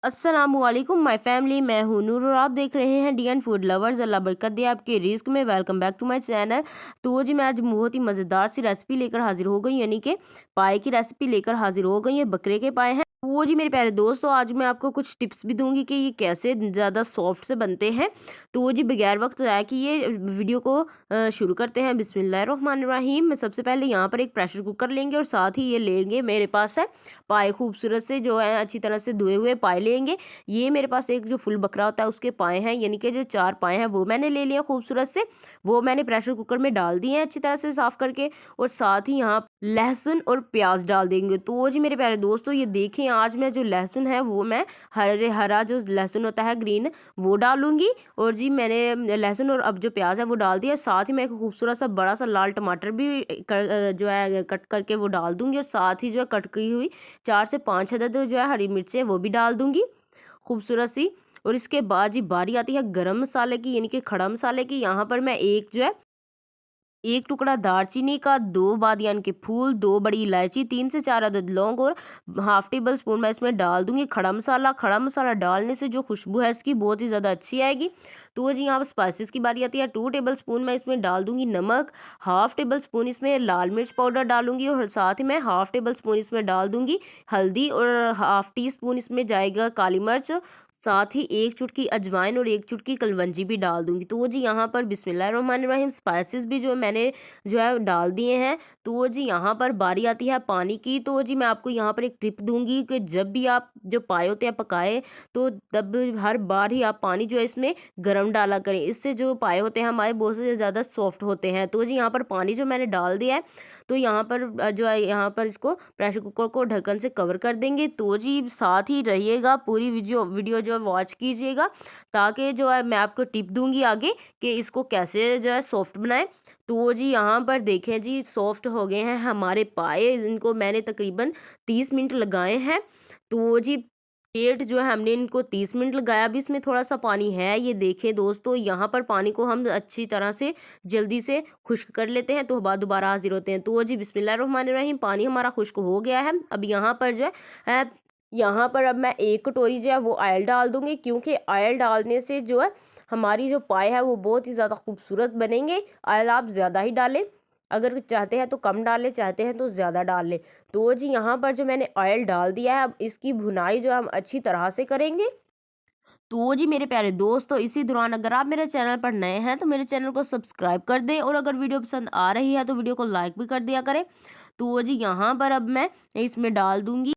अस्सलामुअलैकुम my family, मैं हूं नूर और आप देख रहे हैं डी एंड फूड लवर्स। अल्लाह बरकत दे आपके रिस्क में। Welcome back to my channel. तो जी मैं आज बहुत ही मज़ेदार सी रेसिपी लेकर हाजिर हो गई, यानी कि पाए की रेसिपी लेकर हाजिर हो गई है। बकरे के पाए हैं। तो जी मेरे प्यारे दोस्तों, आज मैं आपको कुछ टिप्स भी दूंगी कि ये कैसे ज़्यादा सॉफ्ट से बनते हैं। तो जी बगैर वक्त ज़ाया किए वीडियो को शुरू करते हैं। बिस्मिल्लाहिर्रहमानिर्रहीम। मैं सबसे पहले यहाँ पर एक प्रेशर कुकर लेंगे और साथ ही ये लेंगे, मेरे पास है पाए खूबसूरत से जो है अच्छी तरह से धुए हुए पाए लेंगे। ये मेरे पास एक जो फुल बकरा होता है उसके पाए हैं, यानी कि जो 4 पाए हैं वो मैंने ले लिया खूबसूरत से। वो मैंने प्रेशर कुकर में डाल दिए हैं अच्छी तरह से साफ करके, और साथ ही यहाँ लहसुन और प्याज डाल देंगे। तो जी मेरे प्यारे दोस्तों, ये देखें, आज मैं जो लहसुन है वो मैं हरा जो लहसुन होता है ग्रीन, वो डालूंगी। और जी मैंने लहसुन और अब जो प्याज है वो डाल दिया। साथ ही मैं एक खूबसूरत सा बड़ा सा लाल टमाटर भी जो है कट करके वो डाल दूंगी, और साथ ही जो है कट की हुई 4 से 5 अदद जो है हरी मिर्चें वो भी डाल दूंगी खूबसूरत सी। और इसके बाद जी बारी आती है गरम मसाले की, यानी कि खड़ा मसाले की। यहाँ पर मैं एक जो है एक टुकड़ा दालचीनी का, 2 बादियान के फूल, 2 बड़ी इलायची, 3 से 4 अदद लौंग और हाफ टेबल स्पून मैं इसमें डाल दूंगी खड़ा मसाला। खड़ा मसाला डालने से जो खुशबू है इसकी बहुत ही ज़्यादा अच्छी आएगी। तो जी यहाँ पर स्पाइसेस की बारी आती है। 2 टेबल स्पून मैं इसमें डाल दूंगी नमक, हाफ टेबल स्पून इसमें लाल मिर्च पाउडर डालूंगी, और साथ ही मैं हाफ टेबल स्पून इसमें डाल दूंगी हल्दी, और हाफ टी स्पून इसमें जाएगा काली मिर्च। साथ ही 1 चुटकी अजवाइन और 1 चुटकी कलवंजी भी डाल दूंगी। तो जी यहाँ पर बिस्मिल्लाहिर्रहमानिर्रहीम स्पाइसेस भी जो मैंने जो है डाल दिए हैं। तो जी यहाँ पर बारी आती है पानी की। तो जी मैं आपको यहाँ पर एक टिप दूंगी कि जब भी आप जो पाए होते हैं पकाए, तो तब हर बार ही आप पानी जो है इसमें गर्म डाला करें। इससे जो पाए होते हैं हमारे बहुत से ज़्यादा सॉफ्ट होते हैं। तो जी यहाँ पर पानी जो मैंने डाल दिया है, तो यहाँ पर जो है यहाँ पर इसको प्रेशर कुकर को ढक्कन से कवर कर देंगे। तो जी साथ ही रहिएगा, पूरी वीडियो जो है वॉच कीजिएगा, ताकि जो है मैं आपको टिप दूंगी आगे कि इसको कैसे जो है सॉफ्ट बनाएं। तो जी यहाँ पर देखें जी, सॉफ्ट हो गए हैं हमारे पाए। इनको मैंने तकरीबन 30 मिनट लगाए हैं। तो जी पेट जो है हमने इनको 30 मिनट लगाया। अभी इसमें थोड़ा सा पानी है, ये देखें दोस्तों। यहाँ पर पानी को हम अच्छी तरह से जल्दी से खुश्क कर लेते हैं, तो बाद दोबारा हाजिर होते हैं। तो जी बिस्मिल्लाहिर्रहमानिर्रहीम, पानी हमारा खुश्क हो गया है। अब यहाँ पर जो है यहाँ पर अब मैं 1 कटोरी जो है वो ऑयल डाल दूंगी, क्योंकि ऑयल डालने से जो है हमारी जो पाए है वो बहुत ही ज़्यादा खूबसूरत बनेंगे। ऑयल आप ज़्यादा ही डालें, अगर चाहते हैं तो कम डालें, चाहते हैं तो ज़्यादा डाल लें। तो जी यहाँ पर जो मैंने ऑयल डाल दिया है, अब इसकी भुनाई जो हम अच्छी तरह से करेंगे। तो जी मेरे प्यारे दोस्तों, इसी दौरान अगर आप मेरे चैनल पर नए हैं तो मेरे चैनल को सब्सक्राइब कर दें, और अगर वीडियो पसंद आ रही है तो वीडियो को लाइक भी कर दिया करें। तो जी यहाँ पर अब मैं इसमें डाल दूंगी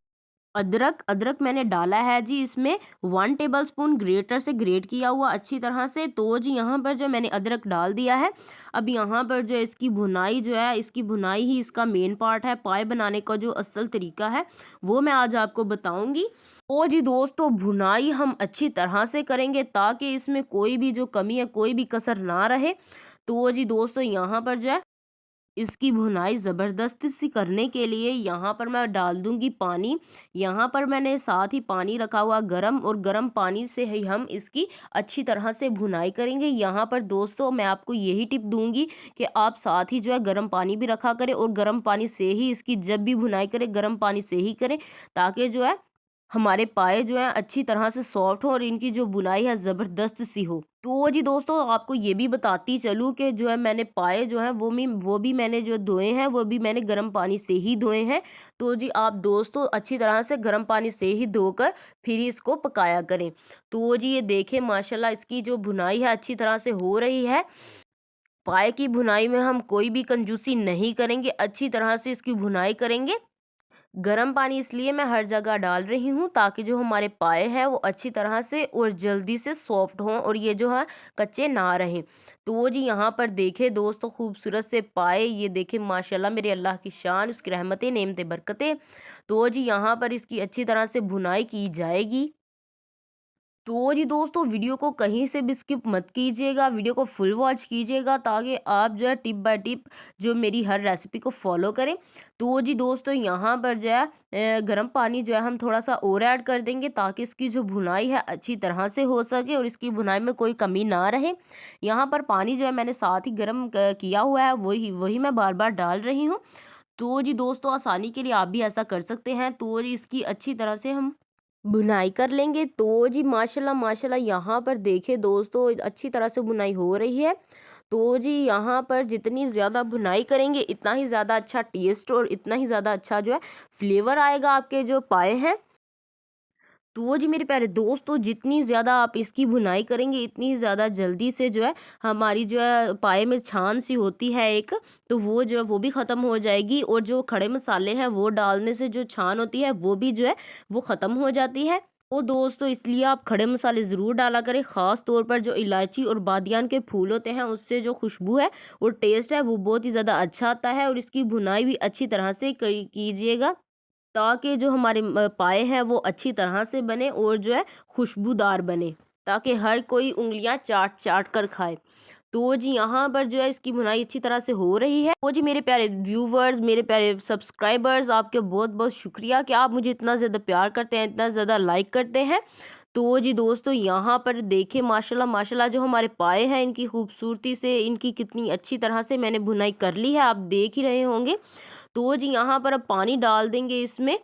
अदरक। अदरक मैंने डाला है जी इसमें 1 टेबल स्पून ग्रेटर से ग्रेट किया हुआ अच्छी तरह से। तो जी यहाँ पर जो मैंने अदरक डाल दिया है। अब यहाँ पर जो इसकी भुनाई जो है, इसकी भुनाई ही इसका मेन पार्ट है। पाए बनाने का जो असल तरीका है वो मैं आज आपको बताऊंगी। ओ जी दोस्तों, भुनाई हम अच्छी तरह से करेंगे ताकि इसमें कोई भी जो कमी है, कोई भी कसर ना रहे। तो जी दोस्तों यहाँ पर जो है इसकी भुनाई ज़बरदस्त सी करने के लिए यहाँ पर मैं डाल दूंगी पानी। यहाँ पर मैंने साथ ही पानी रखा हुआ गरम, और गरम पानी से ही हम इसकी अच्छी तरह से भुनाई करेंगे। यहाँ पर दोस्तों मैं आपको यही टिप दूंगी कि आप साथ ही जो है गरम पानी भी रखा करें, और गरम पानी से ही इसकी जब भी भुनाई करें गरम पानी से ही करें, ताकि जो है हमारे पाए जो है अच्छी तरह से सॉफ्ट हो और इनकी जो बुनाई है ज़बरदस्त सी हो। तो जी दोस्तों, आपको ये भी बताती चलूँ कि जो है मैंने पाए जो हैं वो भी मैंने जो धोए हैं वो भी मैंने गर्म पानी से ही धोए हैं। तो जी आप दोस्तों अच्छी तरह से गर्म पानी से ही धोकर फिर इसको पकाया करें। तो जी ये देखें, माशाल्लाह इसकी जो भुनाई है अच्छी तरह से हो रही है। पाए की भुनाई में हम कोई भी कंजूसी नहीं करेंगे, अच्छी तरह से इसकी भुनाई करेंगे। गर्म पानी इसलिए मैं हर जगह डाल रही हूँ ताकि जो हमारे पाए हैं वो अच्छी तरह से और जल्दी से सॉफ्ट हों, और ये जो है कच्चे ना रहें। तो वो जी यहाँ पर देखे दोस्तों, खूबसूरत से पाए, ये देखे माशाल्लाह, मेरे अल्लाह की शान, उसकी रहमतें नेमतें बरकतें। तो जी यहाँ पर इसकी अच्छी तरह से भुनाई की जाएगी। तो जी दोस्तों, वीडियो को कहीं से भी स्किप मत कीजिएगा, वीडियो को फुल वॉच कीजिएगा, ताकि आप जो है टिप बाय टिप जो मेरी हर रेसिपी को फॉलो करें। तो जी दोस्तों यहाँ पर जो है गर्म पानी जो है हम थोड़ा सा और ऐड कर देंगे, ताकि इसकी जो भुनाई है अच्छी तरह से हो सके और इसकी भुनाई में कोई कमी ना रहे। यहाँ पर पानी जो है मैंने साथ ही गर्म किया हुआ है, वही वही मैं बार बार डाल रही हूँ। तो जी दोस्तों, आसानी के लिए आप भी ऐसा कर सकते हैं। तो जी इसकी अच्छी तरह से हम बुनाई कर लेंगे। तो जी माशाल्लाह माशाल्लाह यहाँ पर देखें दोस्तों अच्छी तरह से बुनाई हो रही है। तो जी यहाँ पर जितनी ज़्यादा बुनाई करेंगे इतना ही ज़्यादा अच्छा टेस्ट और इतना ही ज़्यादा अच्छा जो है फ्लेवर आएगा आपके जो पाए हैं। तो जी मेरे प्यारे दोस्तों जितनी ज़्यादा आप इसकी भुनाई करेंगे इतनी ज़्यादा जल्दी से जो है हमारी जो है पाए में छान सी होती है एक, तो वो जो है वो भी ख़त्म हो जाएगी और जो खड़े मसाले हैं वो डालने से जो छान होती है वो भी जो है वो ख़त्म हो जाती है। तो दोस्तों इसलिए आप खड़े मसाले ज़रूर डाला करें, ख़ास तौर पर जो इलायची और बादियान के फूल होते हैं उससे जो खुशबू है और टेस्ट है वो बहुत ही ज़्यादा अच्छा आता है। और इसकी भुनाई भी अच्छी तरह से कीजिएगा ताकि जो हमारे पाए हैं वो अच्छी तरह से बने और जो है खुशबूदार बने, ताकि हर कोई उँगलियां चाट चाट कर खाए। तो जी यहाँ पर जो है इसकी भुनाई अच्छी तरह से हो रही है। तो जी मेरे प्यारे व्यूवर्स, मेरे प्यारे सब्सक्राइबर्स, आपके बहुत बहुत शुक्रिया कि आप मुझे इतना ज़्यादा प्यार करते हैं, इतना ज़्यादा लाइक करते हैं। तो जी दोस्तों यहाँ पर देखें माशाल्लाह माशाल्लाह जो हमारे पाए हैं इनकी खूबसूरती से, इनकी कितनी अच्छी तरह से मैंने भुनाई कर ली है, आप देख ही रहे होंगे। तो जी यहाँ पर अब पानी डाल देंगे इसमें,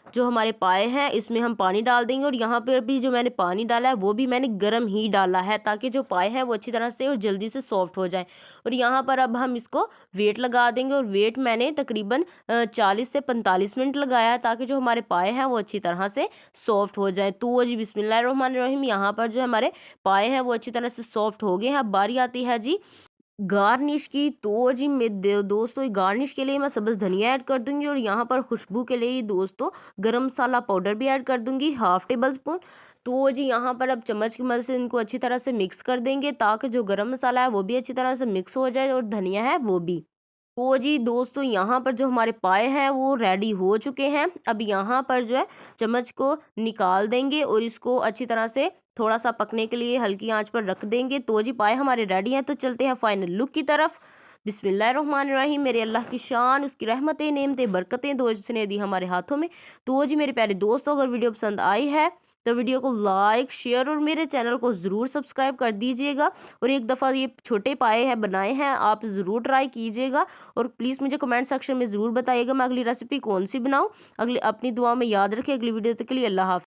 जो हमारे पाए हैं इसमें हम पानी डाल देंगे। और यहाँ पर भी जो मैंने पानी डाला है वो भी मैंने गर्म ही डाला है ताकि जो पाए हैं वो अच्छी तरह से और जल्दी से सॉफ्ट हो जाए। और यहाँ पर अब हम इसको वेट लगा देंगे और वेट मैंने तकरीबन 40 से 45 मिनट लगाया है ताकि जो हमारे पाए हैं वो अच्छी तरह से सॉफ्ट हो जाए। तो जी बिस्मिल्लाहिर्रहमानिर्रहीम, यहाँ पर जो हमारे पाए हैं वो अच्छी तरह से सॉफ्ट हो गए हैं। अब बारी आती है जी गार्निश की। तो जी दोस्तों ये गार्निश के लिए मैं सब्ज़ धनिया ऐड कर दूंगी और यहाँ पर खुशबू के लिए दोस्तों गरम मसाला पाउडर भी ऐड कर दूंगी, हाफ टेबल स्पून। तो जी यहाँ पर अब चम्मच की मदद से इनको अच्छी तरह से मिक्स कर देंगे ताकि जो गरम मसाला है वो भी अच्छी तरह से मिक्स हो जाए और धनिया है वो भी। तो जी दोस्तों यहाँ पर जो हमारे पाए हैं वो रेडी हो चुके हैं। अब यहाँ पर जो है चम्मच को निकाल देंगे और इसको अच्छी तरह से थोड़ा सा पकने के लिए हल्की आंच पर रख देंगे। तो जी पाए हमारे रेडी हैं। तो चलते हैं फाइनल लुक की तरफ। बिस्मिल्लाहिर्रहमानिर्रहीम, मेरे अल्लाह की शान, उसकी रहमतें नेमतें बरकतें दो जिसने दी हमारे हाथों में। तो जी मेरे प्यारे दोस्तों अगर वीडियो पसंद आई है तो वीडियो को लाइक शेयर और मेरे चैनल को ज़रूर सब्सक्राइब कर दीजिएगा। और एक दफ़ा ये छोटे पाए हैं बनाए हैं आप ज़रूर ट्राई कीजिएगा। और प्लीज़ मुझे कमेंट सेक्शन में ज़रूर बताइएगा मैं अगली रेसिपी कौन सी बनाऊँ। अगली अपनी दुआ में याद रखें। अगली वीडियो तक के लिए अल्लाह हाफ़िज़।